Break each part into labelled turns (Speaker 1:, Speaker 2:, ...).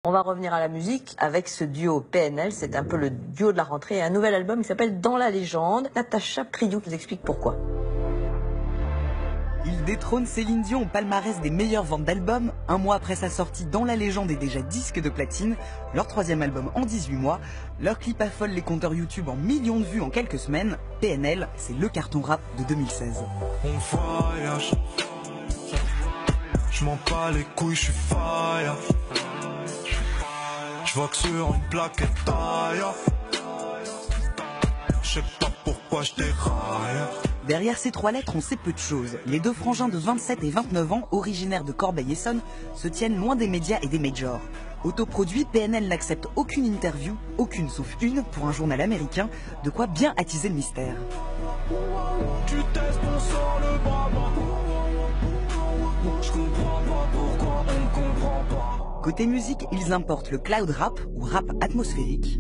Speaker 1: On va revenir à la musique avec ce duo PNL, c'est un peu le duo de la rentrée, et un nouvel album qui s'appelle Dans la légende. Natacha Criou nous explique pourquoi.
Speaker 2: Il détrône Céline Dion au palmarès des meilleures ventes d'albums. Un mois après sa sortie, Dans la légende est déjà disque de platine. Leur troisième album en 18 mois. Leur clip affole les compteurs YouTube en millions de vues en quelques semaines. PNL, c'est le carton rap de 2016.
Speaker 3: On voyage, je m'en bats les couilles, je suis fire. Je vois que sur une plaquette taille. Je sais pas pourquoi je déraille.
Speaker 2: Derrière ces trois lettres, on sait peu de choses. Les deux frangins de 27 et 29 ans, originaires de Corbeil-Essonnes, se tiennent loin des médias et des majors. Autoproduit, PNL n'accepte aucune interview, aucune sauf une, pour un journal américain, de quoi bien attiser le mystère.
Speaker 3: Tu testes, on sort le bras. Je comprends pas pourquoi on comprend pas.
Speaker 2: Côté musique, ils importent le cloud rap, ou rap atmosphérique.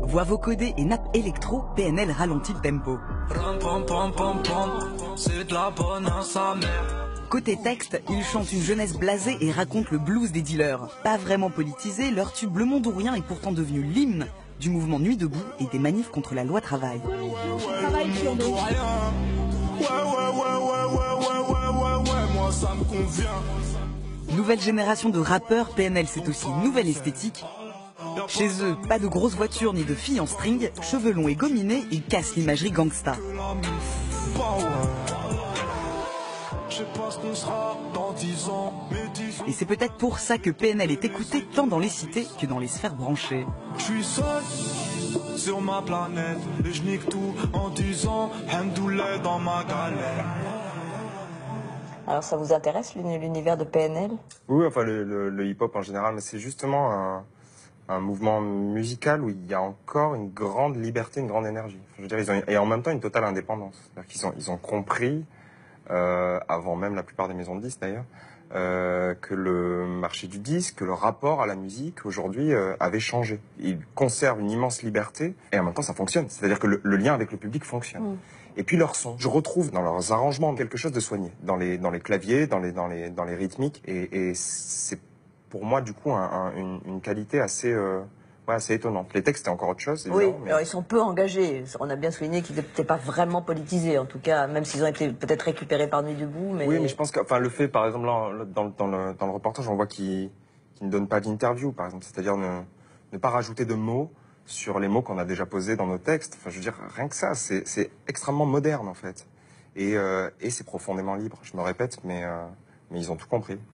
Speaker 2: Voix vocodée et nappe électro, PNL ralentit le tempo.
Speaker 3: C'est de la bonne à sa mère.
Speaker 2: Côté texte, ils chantent une jeunesse blasée et racontent le blues des dealers. Pas vraiment politisé, leur tube Le Monde ou Rien est pourtant devenu l'hymne du mouvement Nuit debout et des manifs contre la loi travail.
Speaker 3: Moi ça me convient.
Speaker 2: Nouvelle génération de rappeurs, PNL c'est aussi une nouvelle esthétique. Chez eux, pas de grosses voitures ni de filles en string, cheveux longs et gominés, ils cassent l'imagerie gangsta.
Speaker 3: Je sais pas ce qu'on sera dans 10 ans, mais 10 ans.
Speaker 2: Et c'est peut-être pour ça que PNL est écouté tant dans les cités que dans les sphères branchées.
Speaker 3: Je suis seul sur ma planète et je nique tout en disant Hamdoullah dans ma galère.
Speaker 1: Alors ça vous intéresse l'univers de PNL?
Speaker 4: Oui, enfin le hip-hop en général, mais c'est justement un mouvement musical où il y a encore une grande liberté, une grande énergie. Je veux dire, et en même temps une totale indépendance. C'est-à-dire ils ont compris, avant même la plupart des maisons de disques d'ailleurs, que le marché du disque, que le rapport à la musique aujourd'hui avait changé. Ils conservent une immense liberté et en même temps ça fonctionne. C'est-à-dire que le lien avec le public fonctionne. Et puis leur son, je retrouve dans leurs arrangements quelque chose de soigné, dans les claviers, dans les rythmiques, et c'est pour moi du coup une qualité assez assez étonnante. Les textes, c'est encore autre chose.
Speaker 1: Oui,
Speaker 4: mais...
Speaker 1: alors ils sont peu engagés. On a bien souligné qu'ils n'étaient pas vraiment politisés, en tout cas, même s'ils ont été peut-être récupérés par Nuit debout. Mais...
Speaker 4: Oui, mais je pense que le fait, par exemple, là, dans le reportage, on voit qu'ils ne donnent pas d'interview, par exemple. C'est-à-dire ne pas rajouter de mots sur les mots qu'on a déjà posés dans nos textes. Enfin, je veux dire, rien que ça, c'est extrêmement moderne, en fait. Et c'est profondément libre, je me répète, mais ils ont tout compris.